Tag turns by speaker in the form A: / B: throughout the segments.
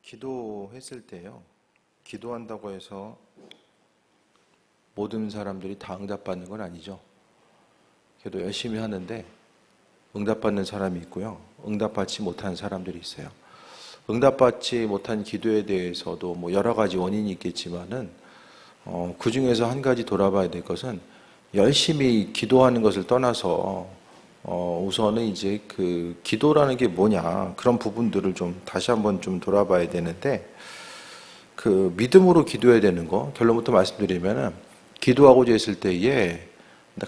A: 기도했을 때요. 기도한다고 해서 모든 사람들이 다 응답받는 건 아니죠. 기도 열심히 하는데 응답받는 사람이 있고요. 응답받지 못한 사람들이 있어요. 응답받지 못한 기도에 대해서도 뭐 여러 가지 원인이 있겠지만은 그 중에서 한 가지 돌아봐야 될 것은 열심히 기도하는 것을 떠나서 우선은 이제 그 기도라는 게 뭐냐 그런 부분들을 좀 다시 한번 좀 돌아봐야 되는데, 그 믿음으로 기도해야 되는 거 결론부터 말씀드리면은 기도하고자 했을 때에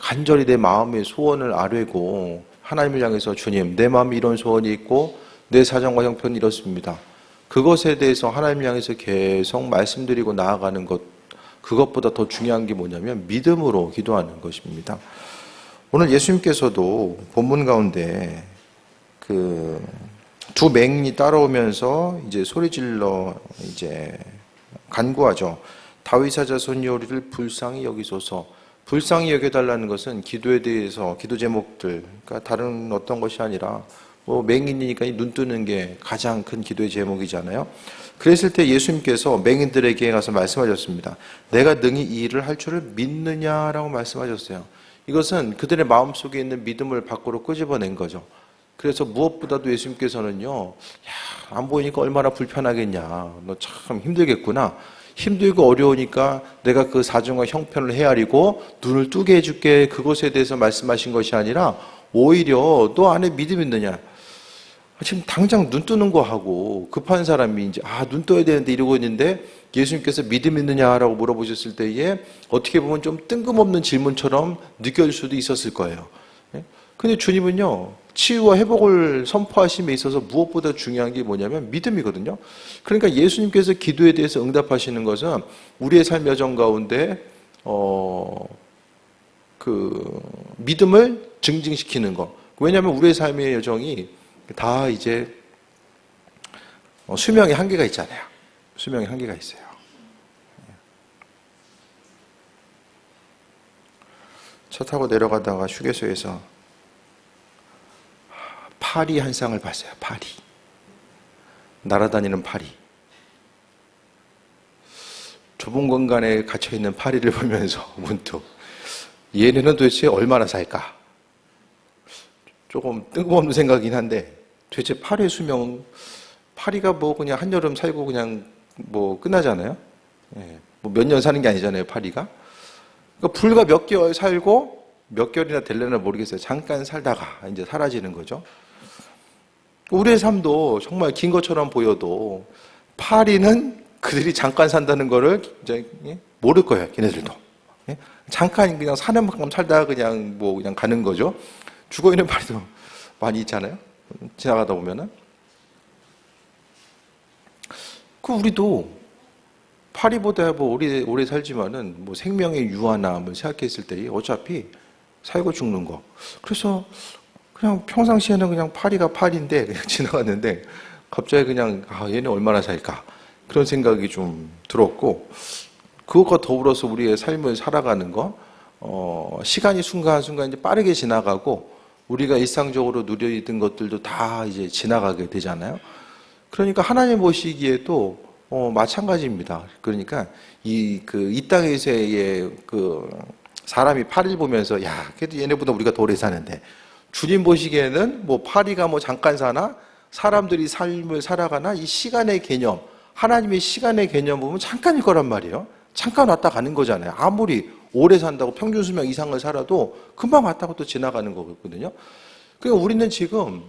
A: 간절히 내 마음의 소원을 아뢰고 하나님을 향해서 주님, 내 마음에 이런 소원이 있고 내 사정과 형편이 이렇습니다. 그것에 대해서 하나님을 향해서 계속 말씀드리고 나아가는 것, 그것보다 더 중요한 게 뭐냐면 믿음으로 기도하는 것입니다. 오늘 예수님께서도 본문 가운데 그 두 맹인이 따라오면서 이제 소리질러 이제 간구하죠. 다윗의 자손이 우리를 불쌍히 여기소서. 불쌍히 여겨달라는 것은 기도에 대해서 기도 제목들, 그러니까 다른 어떤 것이 아니라 뭐 맹인이니까 눈 뜨는 게 가장 큰 기도의 제목이잖아요. 그랬을 때 예수님께서 맹인들에게 가서 말씀하셨습니다. 내가 능히 이 일을 할 줄을 믿느냐라고 말씀하셨어요. 이것은 그들의 마음속에 있는 믿음을 밖으로 끄집어낸 거죠. 그래서 무엇보다도 예수님께서는요, 안 보이니까 얼마나 불편하겠냐, 너 참 힘들겠구나, 힘들고 어려우니까 내가 그 사정과 형편을 헤아리고 눈을 뜨게 해줄게, 그것에 대해서 말씀하신 것이 아니라 오히려 너 안에 믿음 있느냐, 지금 당장 눈 뜨는 거 하고 급한 사람이 이제 눈 떠야 되는데 이러고 있는데 예수님께서 믿음 있느냐라고 물어보셨을 때에 어떻게 보면 좀 뜬금없는 질문처럼 느껴질 수도 있었을 거예요. 근데 주님은요, 치유와 회복을 선포하심에 있어서 무엇보다 중요한 게 뭐냐면 믿음이거든요. 그러니까 예수님께서 기도에 대해서 응답하시는 것은 우리의 삶 여정 가운데 그 믿음을 증진시키는 것. 왜냐하면 우리의 삶의 여정이 다 이제 수명의 한계가 있잖아요. 수명의 한계가 있어요. 차 타고 내려가다가 휴게소에서 파리 한 쌍을 봤어요. 파리. 날아다니는 파리. 좁은 공간에 갇혀있는 파리를 보면서 문득 얘네는 도대체 얼마나 살까? 조금 뜬금없는 생각이긴 한데, 도대체 파리의 수명은, 파리가 뭐 그냥 한여름 살고 그냥 뭐 끝나잖아요. 뭐 몇 년 사는 게 아니잖아요, 파리가. 그러니까 불과 몇 개월 살고 몇 개월이나 될려나 모르겠어요. 잠깐 살다가 이제 사라지는 거죠. 우리의 삶도 정말 긴 것처럼 보여도 파리는 그들이 잠깐 산다는 거를 이제 모를 거예요, 걔네들도. 잠깐 그냥 사는 만큼 살다가 그냥 뭐 그냥 가는 거죠. 죽어 있는 파리도 많이 있잖아요. 지나가다 보면은. 그 우리도 파리보다 뭐 오래 살지만은 뭐 생명의 유아나 뭐 생각했을 때 어차피 살고 죽는 거. 그래서 그냥 평상시에는 그냥 파리가 파리인데 그냥 지나갔는데 갑자기 그냥 얘네 얼마나 살까 그런 생각이 좀 들었고, 그것과 더불어서 우리의 삶을 살아가는 거, 시간이 순간순간 이제 빠르게 지나가고 우리가 일상적으로 누려있던 것들도 다 이제 지나가게 되잖아요. 그러니까 하나님 보시기에도 마찬가지입니다. 그러니까 이 땅에서의 그 사람이 파리를 보면서 그래도 얘네보다 우리가 더 오래 사는데, 주님 보시기에는 뭐 파리가 뭐 잠깐 사나 사람들이 삶을 살아가나 이 시간의 개념, 하나님의 시간의 개념 보면 잠깐일 거란 말이에요. 잠깐 왔다 가는 거잖아요. 아무리 오래 산다고 평균 수명 이상을 살아도 금방 왔다고 또 지나가는 거거든요. 그러니까 우리는 지금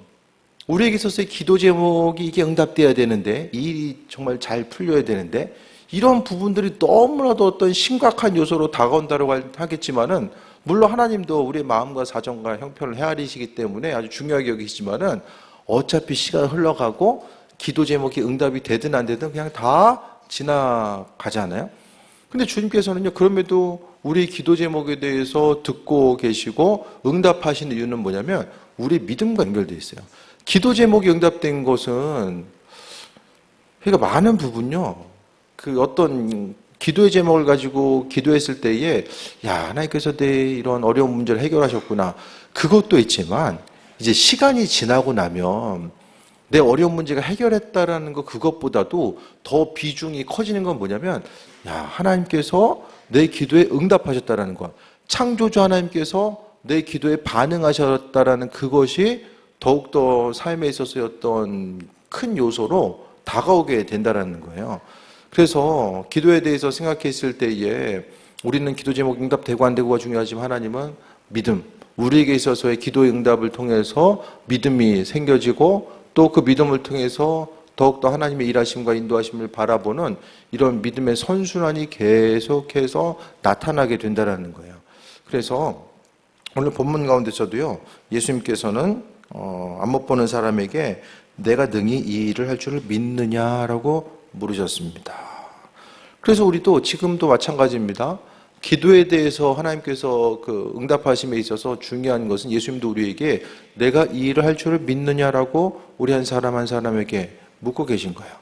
A: 우리에게 있어서의 기도 제목이 이게 응답돼야 되는데, 이 일이 정말 잘 풀려야 되는데, 이런 부분들이 너무나도 어떤 심각한 요소로 다가온다고 하겠지만은, 물론 하나님도 우리의 마음과 사정과 형편을 헤아리시기 때문에 아주 중요하게 여기시지만은 어차피 시간 흘러가고 기도 제목이 응답이 되든 안 되든 그냥 다 지나가잖아요. 근데 주님께서는요, 그럼에도 우리 기도 제목에 대해서 듣고 계시고 응답하시는 이유는 뭐냐면 우리 믿음과 연결되어 있어요. 기도 제목이 응답된 것은, 그러니까 많은 부분요, 그 어떤 기도의 제목을 가지고 기도했을 때에 하나님께서 내 이런 어려운 문제를 해결하셨구나, 그것도 있지만 이제 시간이 지나고 나면 내 어려운 문제가 해결했다라는 거 그것보다도 더 비중이 커지는 건 뭐냐면 하나님께서 내 기도에 응답하셨다라는 거. 창조주 하나님께서 내 기도에 반응하셨다라는 그것이 더욱더 삶에 있어서의 어떤 큰 요소로 다가오게 된다라는 거예요. 그래서 기도에 대해서 생각했을 때에 우리는 기도 제목 응답되고 안 되고가 중요하지만 하나님은 믿음, 우리에게 있어서의 기도의 응답을 통해서 믿음이 생겨지고 또 그 믿음을 통해서 더욱더 하나님의 일하심과 인도하심을 바라보는 이런 믿음의 선순환이 계속해서 나타나게 된다는 거예요. 그래서 오늘 본문 가운데서도요, 예수님께서는 안 못 보는 사람에게 내가 능히 이 일을 할 줄을 믿느냐라고 물으셨습니다. 그래서 우리도 지금도 마찬가지입니다. 기도에 대해서 하나님께서 그 응답하심에 있어서 중요한 것은 예수님도 우리에게 내가 이 일을 할 줄을 믿느냐라고 우리 한 사람 한 사람에게 묻고 계신 거예요.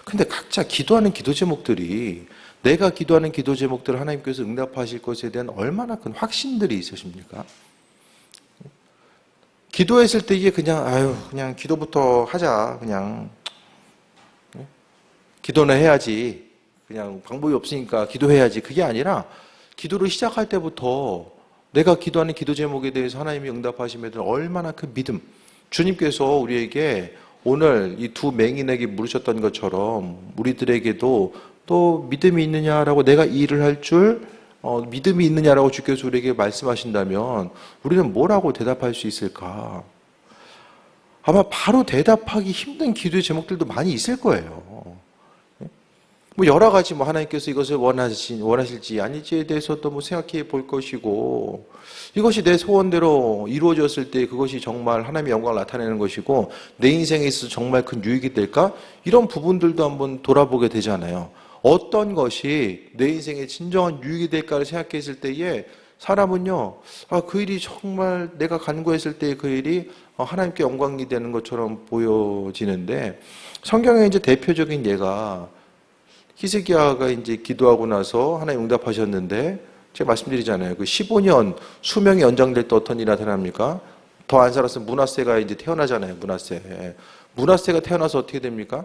A: 근데 각자 기도하는 기도 제목들이 내가 기도하는 기도 제목들을 하나님께서 응답하실 것에 대한 얼마나 큰 확신들이 있으십니까? 기도했을 때 이게 그냥 기도부터 하자. 그냥 기도는 해야지. 그냥 방법이 없으니까 기도해야지. 그게 아니라 기도를 시작할 때부터 내가 기도하는 기도 제목에 대해서 하나님이 응답하심에 대한 얼마나 큰 믿음. 주님께서 우리에게 오늘 이 두 맹인에게 물으셨던 것처럼 우리들에게도 또 믿음이 있느냐라고 내가 이 일을 할 줄 믿음이 있느냐라고 주께서 우리에게 말씀하신다면 우리는 뭐라고 대답할 수 있을까? 아마 바로 대답하기 힘든 기도의 제목들도 많이 있을 거예요. 뭐 여러 가지 하나님께서 이것을 원하실지 아닐지에 대해서도 생각해 볼 것이고 이것이 내 소원대로 이루어졌을 때 그것이 정말 하나님의 영광을 나타내는 것이고 내 인생에 있어서 정말 큰 유익이 될까? 이런 부분들도 한번 돌아보게 되잖아요. 어떤 것이 내 인생에 진정한 유익이 될까를 생각했을 때에 사람은요, 그 일이 정말 내가 간구했을 때 그 일이 하나님께 영광이 되는 것처럼 보여지는데 성경에 이제 대표적인 예가 히스기야가 이제 기도하고 나서 하나님 응답하셨는데 제가 말씀드리잖아요. 그 15년 수명이 연장될 때 어떤 일이 나타납니까? 더 안 살았으면 므낫세가 이제 태어나잖아요. 므낫세가 태어나서 어떻게 됩니까?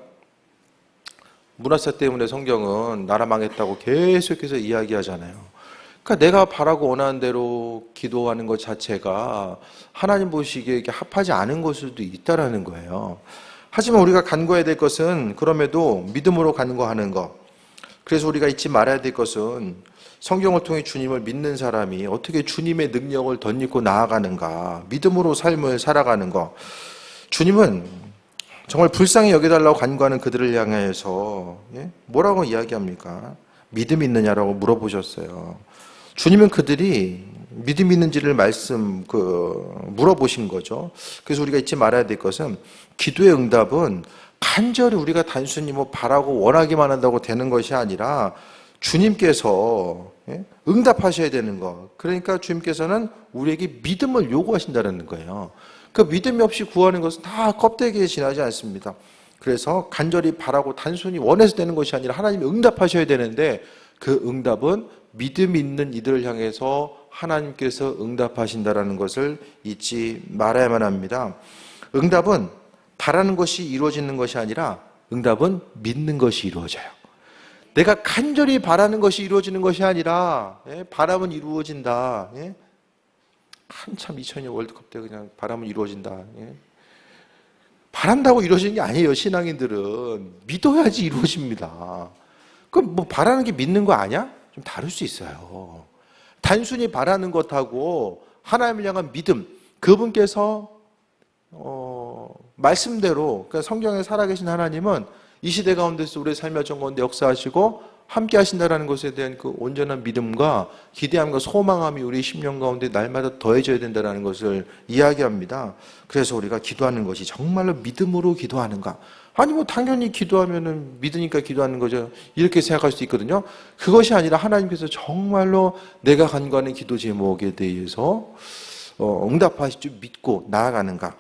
A: 므낫세 때문에 성경은 나라 망했다고 계속해서 이야기하잖아요. 그러니까 내가 바라고 원하는 대로 기도하는 것 자체가 하나님 보시기에 합하지 않은 것일 수도 있다라는 거예요. 하지만 우리가 간구해야 될 것은 그럼에도 믿음으로 간구하는 것. 그래서 우리가 잊지 말아야 될 것은 성경을 통해 주님을 믿는 사람이 어떻게 주님의 능력을 덧입고 나아가는가, 믿음으로 삶을 살아가는 것. 주님은 정말 불쌍히 여겨달라고 간구하는 그들을 향해서 뭐라고 이야기합니까? 믿음이 있느냐라고 물어보셨어요. 주님은 그들이 믿음이 있는지를 물어보신 거죠. 그래서 우리가 잊지 말아야 될 것은 기도의 응답은 간절히 우리가 단순히 바라고 원하기만 한다고 되는 것이 아니라 주님께서 응답하셔야 되는 것. 그러니까 주님께서는 우리에게 믿음을 요구하신다는 거예요. 그 믿음이 없이 구하는 것은 다 껍데기에 지나지 않습니다. 그래서 간절히 바라고 단순히 원해서 되는 것이 아니라 하나님이 응답하셔야 되는데 그 응답은 믿음이 있는 이들을 향해서 하나님께서 응답하신다는 것을 잊지 말아야만 합니다. 응답은 바라는 것이 이루어지는 것이 아니라 응답은 믿는 것이 이루어져요. 내가 간절히 바라는 것이 이루어지는 것이 아니라 바람은 이루어진다. 한참 2002년 월드컵 때 그냥 바람은 이루어진다. 바란다고 이루어지는 게 아니에요. 신앙인들은 믿어야지 이루어집니다. 그럼 바라는 게 믿는 거 아니야? 좀 다를 수 있어요. 단순히 바라는 것하고 하나님을 향한 믿음, 그분께서 말씀대로, 그러니까 성경에 살아계신 하나님은 이 시대 가운데서 우리의 삶의 어떤 가운데 역사하시고 함께 하신다는 것에 대한 그 온전한 믿음과 기대함과 소망함이 우리 심령 가운데 날마다 더해져야 된다는 것을 이야기합니다. 그래서 우리가 기도하는 것이 정말로 믿음으로 기도하는가? 아니 당연히 기도하면은 믿으니까 기도하는 거죠. 이렇게 생각할 수도 있거든요. 그것이 아니라 하나님께서 정말로 내가 간구하는 기도 제목에 대해서 응답하실 줄 믿고 나아가는가?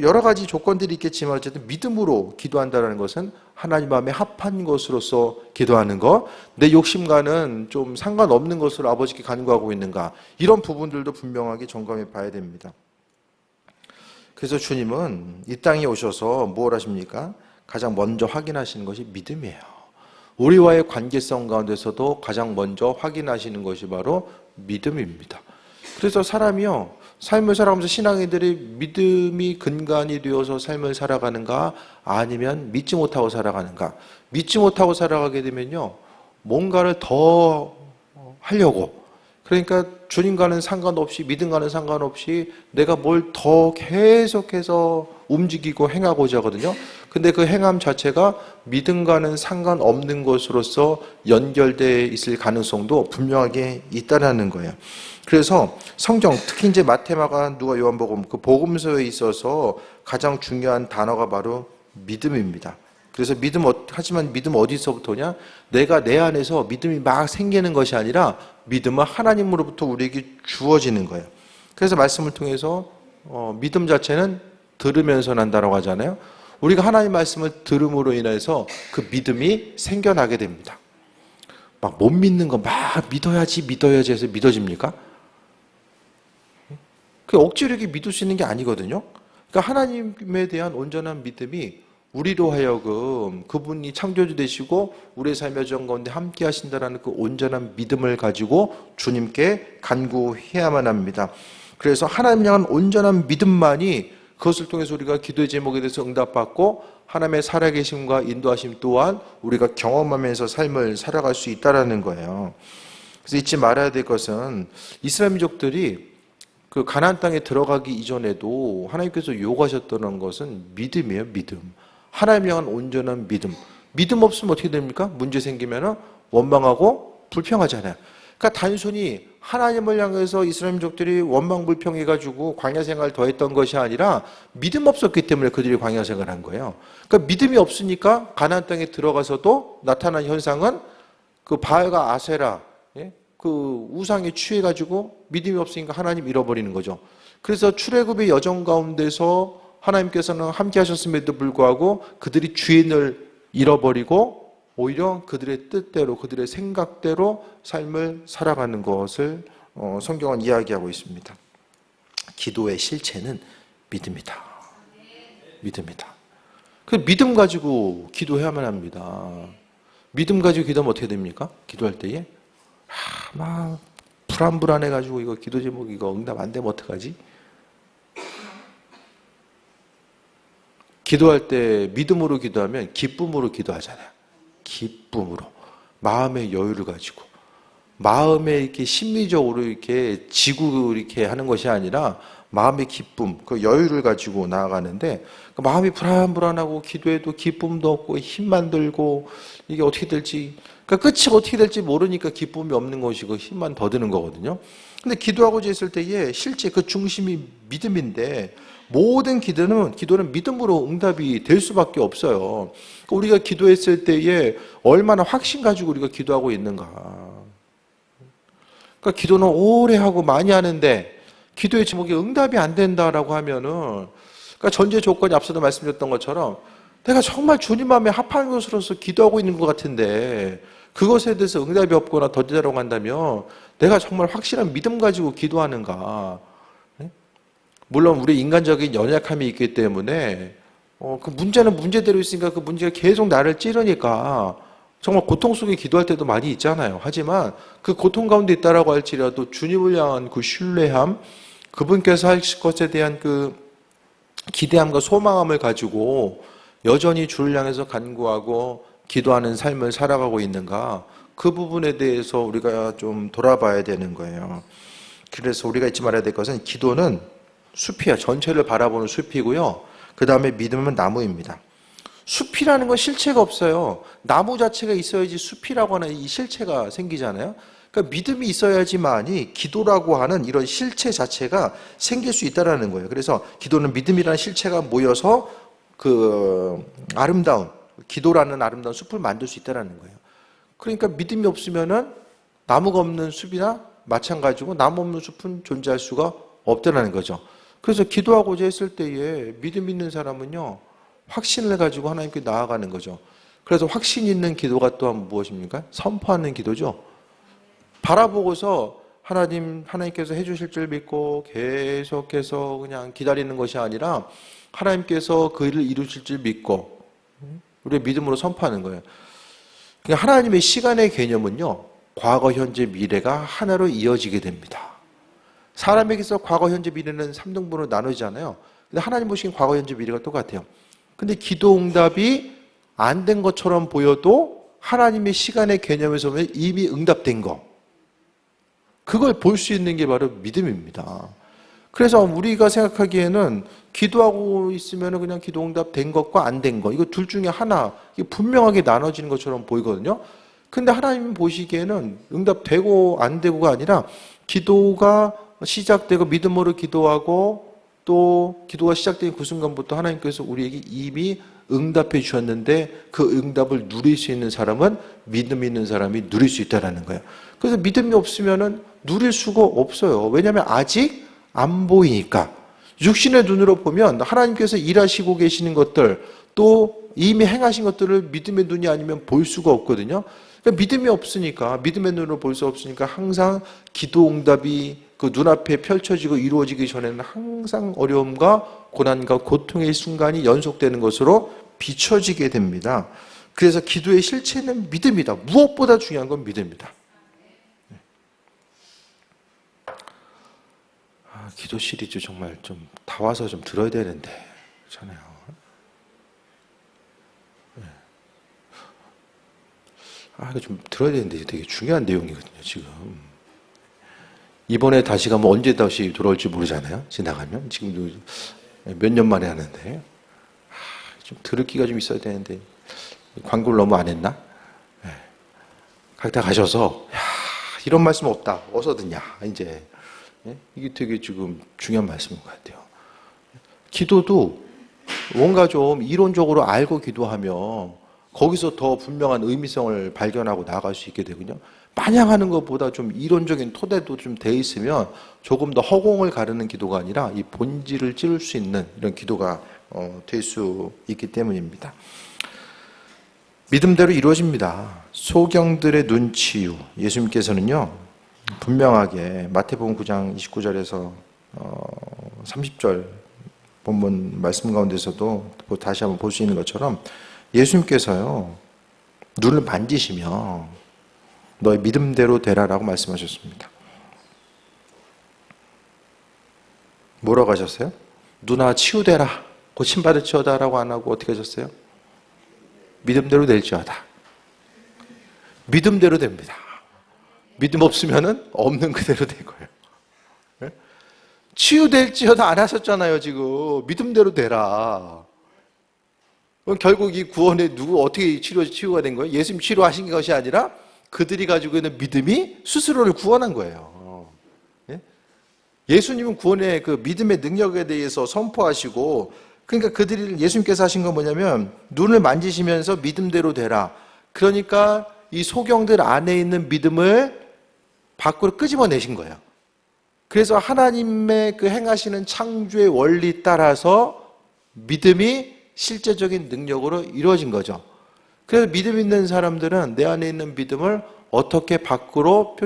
A: 여러 가지 조건들이 있겠지만 어쨌든 믿음으로 기도한다는 것은 하나님 마음에 합한 것으로서 기도하는 것, 내 욕심과는 좀 상관없는 것으로 아버지께 간구하고 있는가, 이런 부분들도 분명하게 점검해 봐야 됩니다. 그래서 주님은 이 땅에 오셔서 뭘 하십니까? 가장 먼저 확인하시는 것이 믿음이에요. 우리와의 관계성 가운데서도 가장 먼저 확인하시는 것이 바로 믿음입니다. 그래서 사람이요, 삶을 살아가면서 신앙인들이 믿음이 근간이 되어서 삶을 살아가는가, 아니면 믿지 못하고 살아가는가. 믿지 못하고 살아가게 되면요, 뭔가를 더 하려고, 그러니까 주님과는 상관없이, 믿음과는 상관없이 내가 뭘 더 계속해서 움직이고 행하고자 하거든요. 근데 그 행함 자체가 믿음과는 상관없는 것으로서 연결되어 있을 가능성도 분명하게 있다는 거예요. 그래서 성경, 특히 이제 마태, 마가, 누가, 요한복음, 그 복음서에 있어서 가장 중요한 단어가 바로 믿음입니다. 그래서 하지만 믿음 어디서부터냐? 내가 내 안에서 믿음이 막 생기는 것이 아니라 믿음은 하나님으로부터 우리에게 주어지는 거예요. 그래서 말씀을 통해서 믿음 자체는 들으면서 난다라고 하잖아요. 우리가 하나님 말씀을 들음으로 인해서 그 믿음이 생겨나게 됩니다. 막 못 믿는 거 막 믿어야지 해서 믿어집니까? 그 억지로 이렇게 믿을 수 있는 게 아니거든요. 그러니까 하나님에 대한 온전한 믿음이 우리로 하여금 그분이 창조주 되시고 우리의 삶의 여정 가운데 함께 하신다라는 그 온전한 믿음을 가지고 주님께 간구해야만 합니다. 그래서 하나님 향한 온전한 믿음만이, 그것을 통해서 우리가 기도의 제목에 대해서 응답받고 하나님의 살아계심과 인도하심 또한 우리가 경험하면서 삶을 살아갈 수 있다는 거예요. 그래서 잊지 말아야 될 것은 이스라엘 민족들이 그 가나안 땅에 들어가기 이전에도 하나님께서 요구하셨던 것은 믿음이에요. 믿음. 하나님 향한 온전한 믿음. 믿음 없으면 어떻게 됩니까? 문제 생기면 원망하고 불평하잖아요. 그러니까 단순히 하나님을 향해서 이스라엘 민족들이 원망불평해가지고 광야 생활을 더 했던 것이 아니라 믿음 없었기 때문에 그들이 광야 생활을 한 거예요. 그러니까 믿음이 없으니까 가나안 땅에 들어가서도 나타난 현상은 그 바알과 아세라, 그 우상에 취해가지고 믿음이 없으니까 하나님 잃어버리는 거죠. 그래서 출애굽의 여정 가운데서 하나님께서는 함께 하셨음에도 불구하고 그들이 주인을 잃어버리고 오히려 그들의 뜻대로, 그들의 생각대로 삶을 살아가는 것을 성경은 이야기하고 있습니다. 기도의 실체는 믿음이다. 믿음이다. 그 믿음 가지고 기도해야만 합니다. 믿음 가지고 기도하면 어떻게 됩니까? 기도할 때에 막 불안해가지고 이거 기도 제목 이거 응답 안 되면 어떡하지? 기도할 때 믿음으로 기도하면 기쁨으로 기도하잖아요. 기쁨으로. 마음의 여유를 가지고. 마음에 이렇게 심리적으로 이렇게 지고 이렇게 하는 것이 아니라 마음의 기쁨, 그 여유를 가지고 나아가는데 그 마음이 불안하고 기도해도 기쁨도 없고 힘만 들고 이게 어떻게 될지, 그러니까 끝이 어떻게 될지 모르니까 기쁨이 없는 것이고 힘만 더 드는 거거든요. 근데 기도하고자 했을 때에 실제 그 중심이 믿음인데 모든 기도는 믿음으로 응답이 될 수밖에 없어요. 우리가 기도했을 때에 얼마나 확신 가지고 우리가 기도하고 있는가. 그러니까 기도는 오래 하고 많이 하는데 기도의 제목이 응답이 안 된다라고 하면은, 그러니까 전제 조건이 앞서도 말씀드렸던 것처럼 내가 정말 주님 마음에 합한 것으로서 기도하고 있는 것 같은데 그것에 대해서 응답이 없거나 더디다라고 한다면 내가 정말 확실한 믿음 가지고 기도하는가. 물론 우리 인간적인 연약함이 있기 때문에 그 문제는 문제대로 있으니까 그 문제가 계속 나를 찌르니까 정말 고통 속에 기도할 때도 많이 있잖아요. 하지만 그 고통 가운데 있다라고 할지라도 주님을 향한 그 신뢰함, 그분께서 하실 것에 대한 그 기대함과 소망함을 가지고 여전히 주를 향해서 간구하고 기도하는 삶을 살아가고 있는가, 그 부분에 대해서 우리가 좀 돌아봐야 되는 거예요. 그래서 우리가 잊지 말아야 될 것은 기도는 숲이야. 전체를 바라보는 숲이고요. 그 다음에 믿음은 나무입니다. 숲이라는 건 실체가 없어요. 나무 자체가 있어야지 숲이라고 하는 이 실체가 생기잖아요. 그러니까 믿음이 있어야지만이 기도라고 하는 이런 실체 자체가 생길 수 있다는 거예요. 그래서 기도는 믿음이라는 실체가 모여서 그 아름다운, 기도라는 아름다운 숲을 만들 수 있다는 거예요. 그러니까 믿음이 없으면은 나무가 없는 숲이나 마찬가지고 나무 없는 숲은 존재할 수가 없다는 거죠. 그래서 기도하고자 했을 때에 믿음 있는 사람은요, 확신을 가지고 하나님께 나아가는 거죠. 그래서 확신 있는 기도가 또한 무엇입니까? 선포하는 기도죠. 바라보고서 하나님께서 해주실 줄 믿고 계속해서 그냥 기다리는 것이 아니라 하나님께서 그 일을 이루실 줄 믿고 우리의 믿음으로 선포하는 거예요. 그러니까 하나님의 시간의 개념은요, 과거, 현재, 미래가 하나로 이어지게 됩니다. 사람에게서 과거, 현재, 미래는 3등분으로 나누잖아요. 근데 하나님 보시기엔 과거, 현재, 미래가 똑같아요. 근데 기도 응답이 안 된 것처럼 보여도 하나님의 시간의 개념에서 보면 이미 응답된 거, 그걸 볼 수 있는 게 바로 믿음입니다. 그래서 우리가 생각하기에는 기도하고 있으면 그냥 기도 응답 된 것과 안 된 것, 이거 둘 중에 하나, 이게 분명하게 나눠지는 것처럼 보이거든요. 근데 하나님 보시기에는 응답되고 안 되고가 아니라 기도가 시작되고 믿음으로 기도하고 또 기도가 시작된 그 순간부터 하나님께서 우리에게 이미 응답해 주셨는데 그 응답을 누릴 수 있는 사람은 믿음 있는 사람이 누릴 수 있다는 거예요. 그래서 믿음이 없으면 누릴 수가 없어요. 왜냐하면 아직 안 보이니까. 육신의 눈으로 보면 하나님께서 일하시고 계시는 것들 또 이미 행하신 것들을 믿음의 눈이 아니면 볼 수가 없거든요. 그러니까 믿음이 없으니까, 믿음의 눈으로 볼 수 없으니까 항상 기도 응답이 그 눈앞에 펼쳐지고 이루어지기 전에는 항상 어려움과 고난과 고통의 순간이 연속되는 것으로 비춰지게 됩니다. 그래서 기도의 실체는 믿음이다. 무엇보다 중요한 건 믿음이다. 기도 시리즈 정말 좀 다 와서 좀 들어야 되는데 그렇잖아요. 이거 좀 들어야 되는데 되게 중요한 내용이거든요, 지금. 이번에 다시 가면 언제 다시 돌아올지 모르잖아요. 지나가면. 지금도 몇 년 만에 하는데. 좀 들을 기가 좀 있어야 되는데. 광고를 너무 안 했나? 각자 가셔서, 이런 말씀 없다. 어디서 듣냐, 이제. 이게 되게 지금 중요한 말씀인 것 같아요. 기도도 뭔가 좀 이론적으로 알고 기도하면 거기서 더 분명한 의미성을 발견하고 나아갈 수 있게 되거든요. 마냥 하는 것보다 좀 이론적인 토대도 좀 돼 있으면 조금 더 허공을 가르는 기도가 아니라 이 본질을 찌를 수 있는 이런 기도가 될 수 있기 때문입니다. 믿음대로 이루어집니다. 소경들의 눈치유. 예수님께서는요, 분명하게 마태복음 9장 29절에서 30절 본문 말씀 가운데서도 다시 한번 볼 수 있는 것처럼 예수님께서요, 눈을 만지시며 너의 믿음대로 되라라고 말씀하셨습니다. 뭐라고 하셨어요? 누나 치유되라, 고침받을지어다라고 안 하고 어떻게 하셨어요? 믿음대로 될지어다. 믿음대로 됩니다. 믿음 없으면은 없는 그대로 된 거예요. 네? 치유될지어다 안 하셨잖아요, 지금. 믿음대로 되라. 그럼 결국 이 구원에 어떻게 치유가 된 거예요? 예수님 치료하신 것이 아니라 그들이 가지고 있는 믿음이 스스로를 구원한 거예요. 예? 예수님은 구원의 그 믿음의 능력에 대해서 선포하시고, 그러니까 예수님께서 하신 건 뭐냐면 눈을 만지시면서 믿음대로 되라. 그러니까 이 소경들 안에 있는 믿음을 밖으로 끄집어내신 거예요. 그래서 하나님의 그 행하시는 창조의 원리 따라서 믿음이 실제적인 능력으로 이루어진 거죠. 그래서 믿음 있는 사람들은 내 안에 있는 믿음을 어떻게 밖으로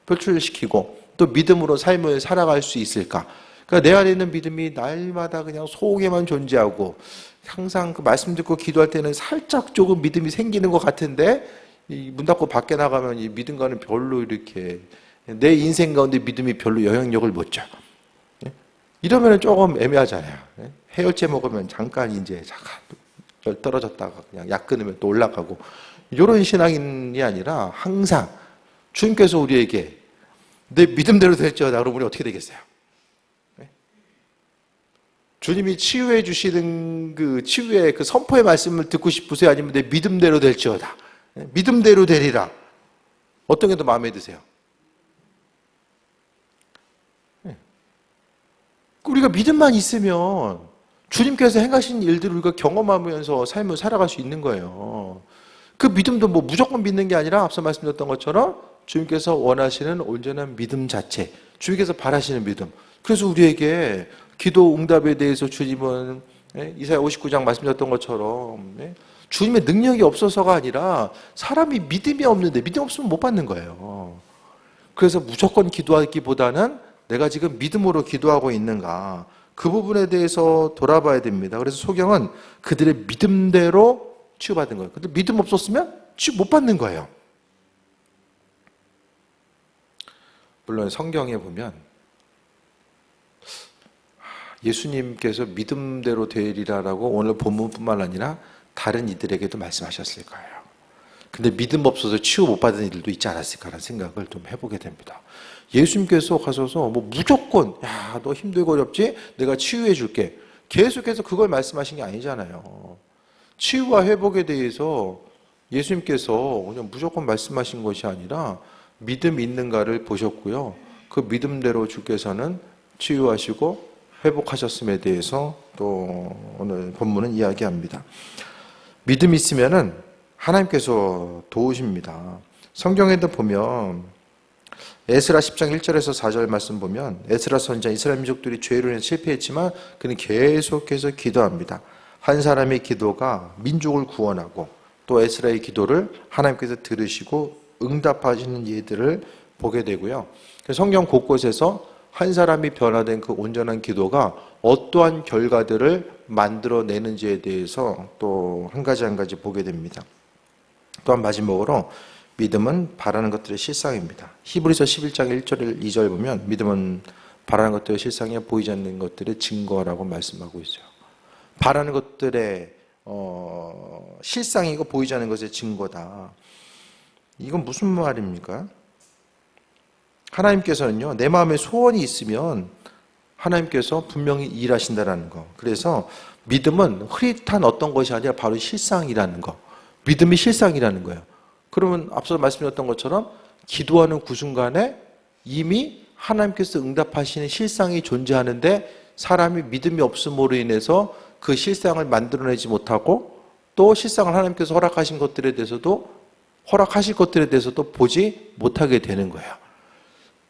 A: 표출시키고 또 믿음으로 삶을 살아갈 수 있을까? 그러니까 내 안에 있는 믿음이 날마다 그냥 속에만 존재하고 항상 그 말씀 듣고 기도할 때는 살짝 조금 믿음이 생기는 것 같은데 문 닫고 밖에 나가면 이 믿음과는 별로 이렇게 내 인생 가운데 믿음이 별로 영향력을 못 줘. 이러면 조금 애매하잖아요. 해열제 먹으면 잠깐 열 떨어졌다가 그냥 약 끊으면 또 올라가고, 이런 신앙이 아니라 항상 주님께서 우리에게 내 믿음대로 될지어다 그러면 우리 어떻게 되겠어요? 주님이 치유해 주시는 그 치유의 그 선포의 말씀을 듣고 싶으세요? 아니면 내 믿음대로 될지어다, 믿음대로 되리라, 어떤 게 더 마음에 드세요? 우리가 믿음만 있으면 주님께서 행하신 일들을 우리가 경험하면서 삶을 살아갈 수 있는 거예요. 그 믿음도 뭐 무조건 믿는 게 아니라 앞서 말씀드렸던 것처럼 주님께서 원하시는 온전한 믿음 자체, 주님께서 바라시는 믿음. 그래서 우리에게 기도 응답에 대해서 주님은 이사야 59장 말씀드렸던 것처럼 주님의 능력이 없어서가 아니라 사람이 믿음이 없는데, 믿음 없으면 못 받는 거예요. 그래서 무조건 기도하기보다는 내가 지금 믿음으로 기도하고 있는가, 그 부분에 대해서 돌아봐야 됩니다. 그래서 소경은 그들의 믿음대로 치유받은 거예요. 근데 믿음 없었으면 치유 못 받는 거예요. 물론 성경에 보면 예수님께서 믿음대로 되리라라고 오늘 본문뿐만 아니라 다른 이들에게도 말씀하셨을 거예요. 근데 믿음 없어서 치유 못 받은 일도 있지 않았을까라는 생각을 좀 해보게 됩니다. 예수님께서 가셔서 뭐 무조건 야, 너 힘들고 어렵지? 내가 치유해 줄게. 계속해서 그걸 말씀하신 게 아니잖아요. 치유와 회복에 대해서 예수님께서 그냥 무조건 말씀하신 것이 아니라 믿음 있는가를 보셨고요. 그 믿음대로 주께서는 치유하시고 회복하셨음에 대해서 또 오늘 본문은 이야기합니다. 믿음 있으면은 하나님께서 도우십니다. 성경에도 보면 에스라 10장 1절에서 4절 말씀 보면 에스라 선지자 이스라엘 민족들이 죄로 인해 실패했지만 그는 계속해서 기도합니다. 한 사람의 기도가 민족을 구원하고 또 에스라의 기도를 하나님께서 들으시고 응답하시는 예들을 보게 되고요. 성경 곳곳에서 한 사람이 변화된 그 온전한 기도가 어떠한 결과들을 만들어내는지에 대해서 또 한 가지 한 가지 보게 됩니다. 또한 마지막으로 믿음은 바라는 것들의 실상입니다. 히브리서 11장 1절 2절 보면 믿음은 바라는 것들의 실상에 보이지 않는 것들의 증거라고 말씀하고 있어요. 바라는 것들의 실상이고 보이지 않는 것의 증거다. 이건 무슨 말입니까? 하나님께서는요, 내 마음에 소원이 있으면 하나님께서 분명히 일하신다라는 거. 그래서 믿음은 흐릿한 어떤 것이 아니라 바로 실상이라는 거. 믿음이 실상이라는 거예요. 그러면 앞서 말씀드렸던 것처럼 기도하는 그 순간에 이미 하나님께서 응답하시는 실상이 존재하는데 사람이 믿음이 없음으로 인해서 그 실상을 만들어내지 못하고 또 실상을 하나님께서 허락하신 것들에 대해서도 허락하실 것들에 대해서도 보지 못하게 되는 거예요.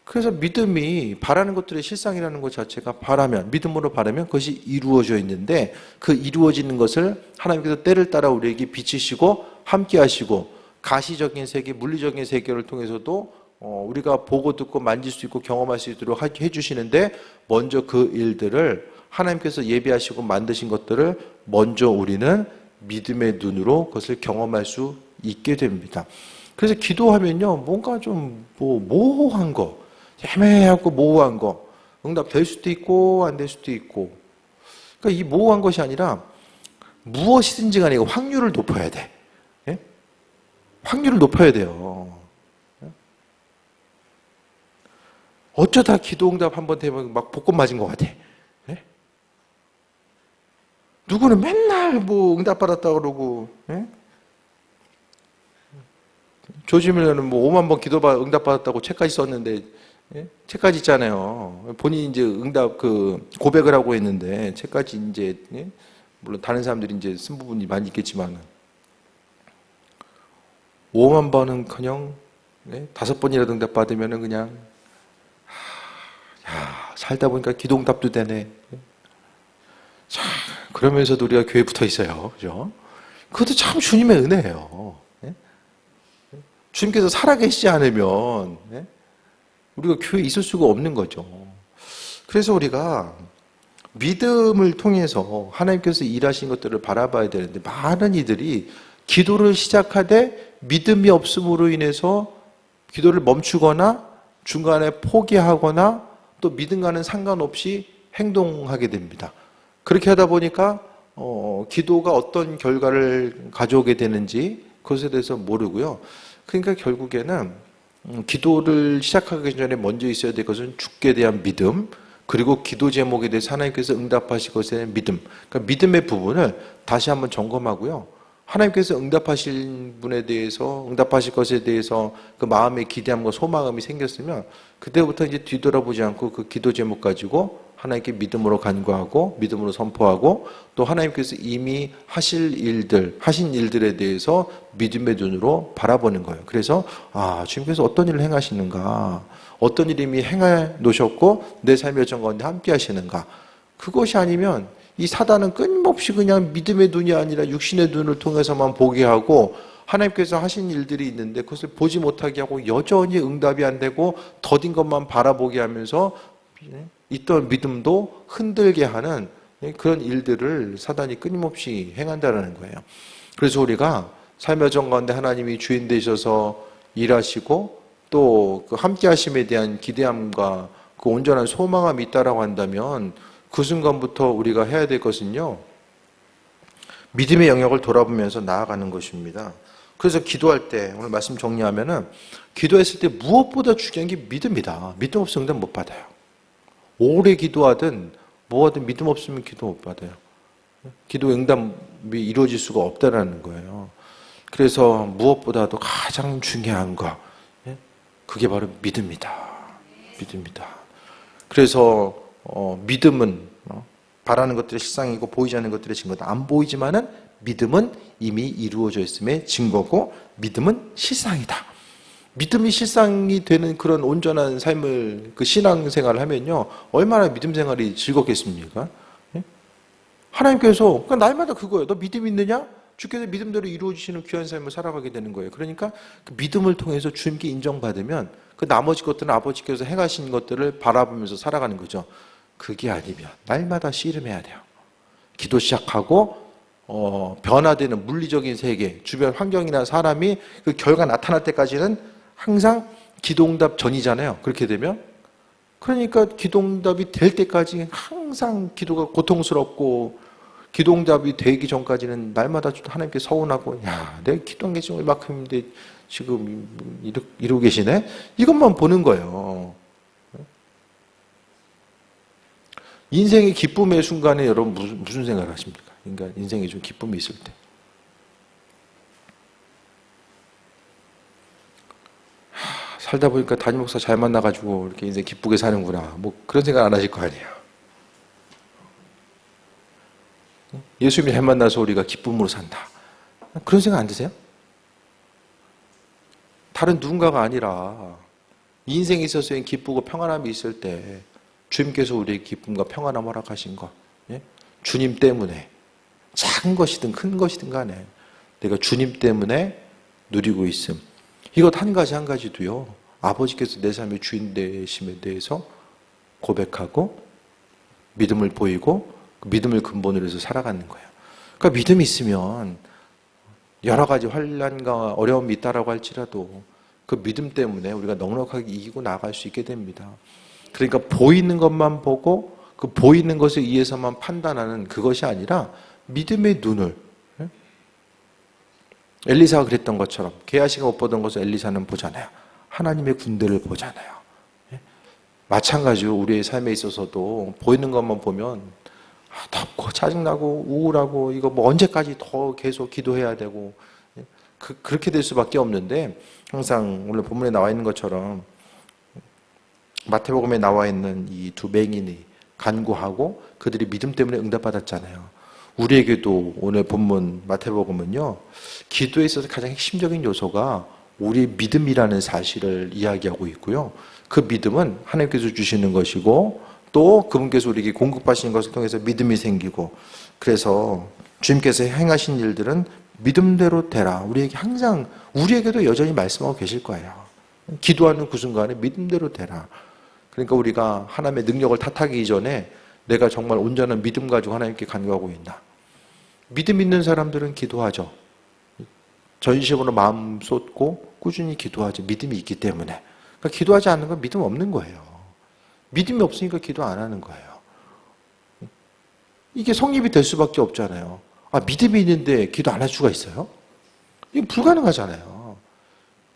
A: 그래서 믿음이 바라는 것들의 실상이라는 것 자체가 바라면, 믿음으로 바라면 그것이 이루어져 있는데 그 이루어지는 것을 하나님께서 때를 따라 우리에게 비치시고 함께 하시고 가시적인 세계, 물리적인 세계를 통해서도 우리가 보고 듣고 만질 수 있고 경험할 수 있도록 해주시는데 먼저 그 일들을 하나님께서 예비하시고 만드신 것들을 먼저 우리는 믿음의 눈으로 그것을 경험할 수 있게 됩니다. 그래서 기도하면요, 뭔가 좀 모호한 거, 애매하고 모호한 거, 응답될 수도 있고 안 될 수도 있고. 그러니까 이 모호한 것이 아니라 무엇이든지 간에 확률을 높여야 돼. 예? 확률을 높여야 돼요. 어쩌다 기도 응답 한번 되면 막 복권 맞은 것 같아. 예? 누구는 맨날 뭐 응답 받았다 그러고, 예? 조지 밀러는 뭐 5만 번 응답 받았다고 책까지 썼는데, 예? 책까지 있잖아요. 본인이 이제 응답 고백을 하고 있는데 책까지 이제, 예? 물론 다른 사람들이 이제 쓴 부분이 많이 있겠지만 5만 번은커녕 5번이라도 응답 받으면은 그냥 살다 보니까 기도응답도 되네. 자, 그러면서도 우리가 교회에 붙어 있어요, 그죠? 그것도 참 주님의 은혜예요. 예? 주님께서 살아계시지 않으면 우리가 교회에 있을 수가 없는 거죠. 그래서 우리가 믿음을 통해서 하나님께서 일하신 것들을 바라봐야 되는데 많은 이들이 기도를 시작하되 믿음이 없음으로 인해서 기도를 멈추거나 중간에 포기하거나 또 믿음과는 상관없이 행동하게 됩니다. 그렇게 하다 보니까 기도가 어떤 결과를 가져오게 되는지 그것에 대해서 모르고요. 그러니까 결국에는 기도를 시작하기 전에 먼저 있어야 될 것은 주께 대한 믿음, 그리고 기도 제목에 대해서 하나님께서 응답하실 것에 대한 믿음. 그러니까 믿음의 부분을 다시 한번 점검하고요. 하나님께서 응답하실 분에 대해서, 응답하실 것에 대해서 그 마음의 기대함과 소망감이 생겼으면 그때부터 이제 뒤돌아보지 않고 그 기도 제목 가지고 하나님께 믿음으로 간구하고 믿음으로 선포하고 또 하나님께서 이미 하신 일들에 대해서 믿음의 눈으로 바라보는 거예요. 그래서 주님께서 어떤 일을 행하시는가, 어떤 일을 이미 행해 놓으셨고 내 삶의 여정 가운데 함께 하시는가. 그것이 아니면 이 사단은 끊임없이 그냥 믿음의 눈이 아니라 육신의 눈을 통해서만 보게 하고 하나님께서 하신 일들이 있는데 그것을 보지 못하게 하고 여전히 응답이 안 되고 더딘 것만 바라보게 하면서 있던 믿음도 흔들게 하는 그런 일들을 사단이 끊임없이 행한다는 거예요. 그래서 우리가 삶의 여정 가운데 하나님이 주인 되셔서 일하시고 또 그 함께 하심에 대한 기대함과 그 온전한 소망함이 있다라고 한다면 그 순간부터 우리가 해야 될 것은요, 믿음의 영역을 돌아보면서 나아가는 것입니다. 그래서 기도할 때, 오늘 말씀 정리하면은, 기도했을 때 무엇보다 중요한 게 믿음이다. 믿음 없으면 응답 못 받아요. 오래 기도하든 뭐하든 믿음 없으면 기도 못 받아요. 기도 응답이 이루어질 수가 없다라는 거예요. 그래서 무엇보다도 가장 중요한 거, 그게 바로 믿음이다. 믿음이다. 그래서 믿음은 바라는 것들의 실상이고 보이지 않는 것들의 증거다. 안 보이지만은 믿음은 이미 이루어져 있음의 증거고 믿음은 실상이다. 믿음이 실상이 되는 그런 온전한 삶을 그 신앙생활을 하면요, 얼마나 믿음 생활이 즐겁겠습니까? 하나님께서 그러니까 날마다 그거예요. 너 믿음 있느냐? 주께서 믿음대로 이루어지시는 귀한 삶을 살아가게 되는 거예요. 그러니까 그 믿음을 통해서 주님께 인정받으면 그 나머지 것들은 아버지께서 행하신 것들을 바라보면서 살아가는 거죠. 그게 아니면 날마다 씨름해야 돼요. 기도 시작하고 변화되는 물리적인 세계, 주변 환경이나 사람이 그 결과 나타날 때까지는 항상 기도응답 전이잖아요. 그렇게 되면 그러니까 기도응답이 될 때까지 항상 기도가 고통스럽고 기도응답이 되기 전까지는 날마다 하나님께 서운하고, 야, 내가 기도한 게 지금 이만큼인데 지금 이러고 계시네? 이것만 보는 거예요. 인생의 기쁨의 순간에 여러분 무슨 생각을 하십니까? 그러니까 인생에 좀 기쁨이 있을 때. 살다 보니까 담임 목사 잘 만나가지고 이렇게 인생 기쁘게 사는구나. 뭐 그런 생각 안 하실 거 아니에요. 예수님이 잘 만나서 우리가 기쁨으로 산다. 그런 생각 안 드세요? 다른 누군가가 아니라 인생에 있어서의 기쁘고 평안함이 있을 때 주님께서 우리의 기쁨과 평안함을 허락하신 것, 주님 때문에 작은 것이든 큰 것이든 간에 내가 주님 때문에 누리고 있음. 이것 한 가지 한 가지도요, 아버지께서 내 삶의 주인 되심에 대해서 고백하고 믿음을 보이고 그 믿음을 근본으로 해서 살아가는 거예요. 그러니까 믿음이 있으면 여러 가지 환난과 어려움이 있다라고 할지라도 그 믿음 때문에 우리가 넉넉하게 이기고 나갈 수 있게 됩니다. 그러니까 보이는 것만 보고 그 보이는 것에 의해서만 판단하는 그것이 아니라 믿음의 눈을, 엘리사가 그랬던 것처럼 게하시가 못 보던 것을 엘리사는 보잖아요. 하나님의 군대를 보잖아요. 마찬가지로 우리의 삶에 있어서도 보이는 것만 보면 덥고 짜증나고 우울하고 이거 뭐 언제까지 더 계속 기도해야 되고 그렇게 될 수밖에 없는데, 항상 오늘 본문에 나와 있는 것처럼 마태복음에 나와 있는 이 두 맹인이 간구하고 그들이 믿음 때문에 응답받았잖아요. 우리에게도 오늘 본문 마태복음은요, 기도에 있어서 가장 핵심적인 요소가 우리의 믿음이라는 사실을 이야기하고 있고요. 그 믿음은 하나님께서 주시는 것이고 또 그분께서 우리에게 공급하시는 것을 통해서 믿음이 생기고, 그래서 주님께서 행하신 일들은 믿음대로 되라. 우리에게 항상, 우리에게도 여전히 말씀하고 계실 거예요. 기도하는 그 순간에 믿음대로 되라. 그러니까 우리가 하나님의 능력을 탓하기 이전에 내가 정말 온전한 믿음 가지고 하나님께 간구하고 있나. 믿음 있는 사람들은 기도하죠. 전심으로 마음 쏟고 꾸준히 기도하죠. 믿음이 있기 때문에. 그러니까 기도하지 않는 건 믿음 없는 거예요. 믿음이 없으니까 기도 안 하는 거예요. 이게 성립이 될 수밖에 없잖아요. 아, 믿음이 있는데 기도 안 할 수가 있어요? 이게 불가능하잖아요.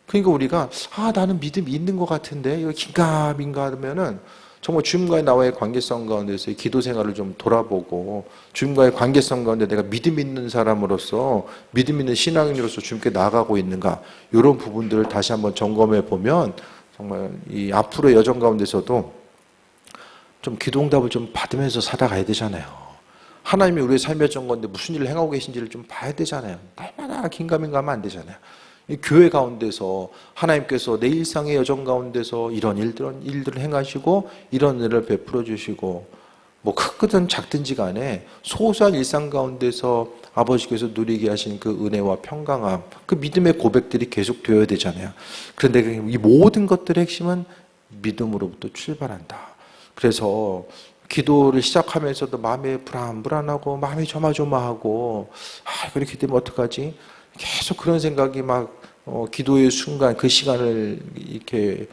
A: 그러니까 우리가 나는 믿음이 있는 것 같은데 이거 긴가민가 하면은 정말 주님과의 나와의 관계성 가운데서 기도 생활을 좀 돌아보고, 주님과의 관계성 가운데 내가 믿음 있는 사람으로서, 믿음 있는 신앙인으로서 주님께 나아가고 있는가, 이런 부분들을 다시 한번 점검해 보면 정말 이 앞으로의 여정 가운데서도 좀 기도응답을 좀 받으면서 살아가야 되잖아요. 하나님이 우리의 삶의 정건데 무슨 일을 행하고 계신지를 좀 봐야 되잖아요. 날마다 긴가민가 하면 안 되잖아요. 이 교회 가운데서 하나님께서 내 일상의 여정 가운데서 이런 일들을 행하시고 이런 일을 베풀어 주시고, 뭐 크든 작든지 간에 소소한 일상 가운데서 아버지께서 누리게 하신 그 은혜와 평강함, 그 믿음의 고백들이 계속 되어야 되잖아요. 그런데 이 모든 것들의 핵심은 믿음으로부터 출발한다. 그래서 기도를 시작하면서도 마음이 불안하고 마음이 조마조마하고 그렇게 되면 어떡하지? 계속 그런 생각이 막 기도의 순간 그 시간을 이렇게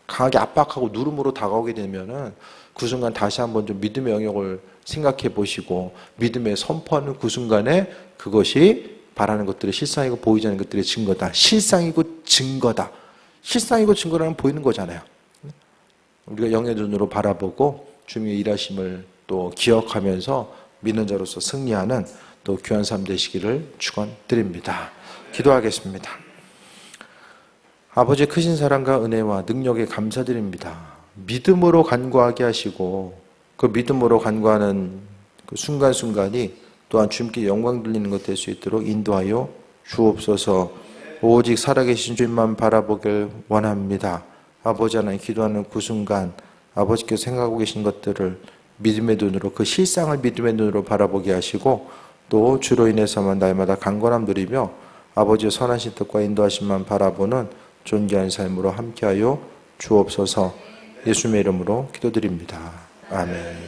A: 강하게 압박하고 누름으로 다가오게 되면은 그 순간 다시 한번 좀 믿음의 영역을 생각해 보시고 믿음의 선포하는 그 순간에 그것이 바라는 것들이 실상이고 보이지 않는 것들의 증거다. 실상이고 증거다. 실상이고 증거라는 보이는 거잖아요. 우리가 영의 눈으로 바라보고 주님의 일하심을 또 기억하면서 믿는 자로서 승리하는 또 귀한 삶 되시기를 축원드립니다. 기도하겠습니다. 아버지의 크신 사랑과 은혜와 능력에 감사드립니다. 믿음으로 간구하게 하시고 그 믿음으로 간구하는 그 순간순간이 또한 주님께 영광 돌리는 것 될 수 있도록 인도하여 주옵소서. 오직 살아계신 주님만 바라보길 원합니다. 아버지 하나님 기도하는 그 순간 아버지께서 생각하고 계신 것들을 믿음의 눈으로 그 실상을 믿음의 눈으로 바라보게 하시고 또 주로 인해서만 날마다 강건함 누리며 아버지의 선하신 뜻과 인도하심만 바라보는 존귀한 삶으로 함께하여 주옵소서. 예수님의 이름으로 기도드립니다. 아멘.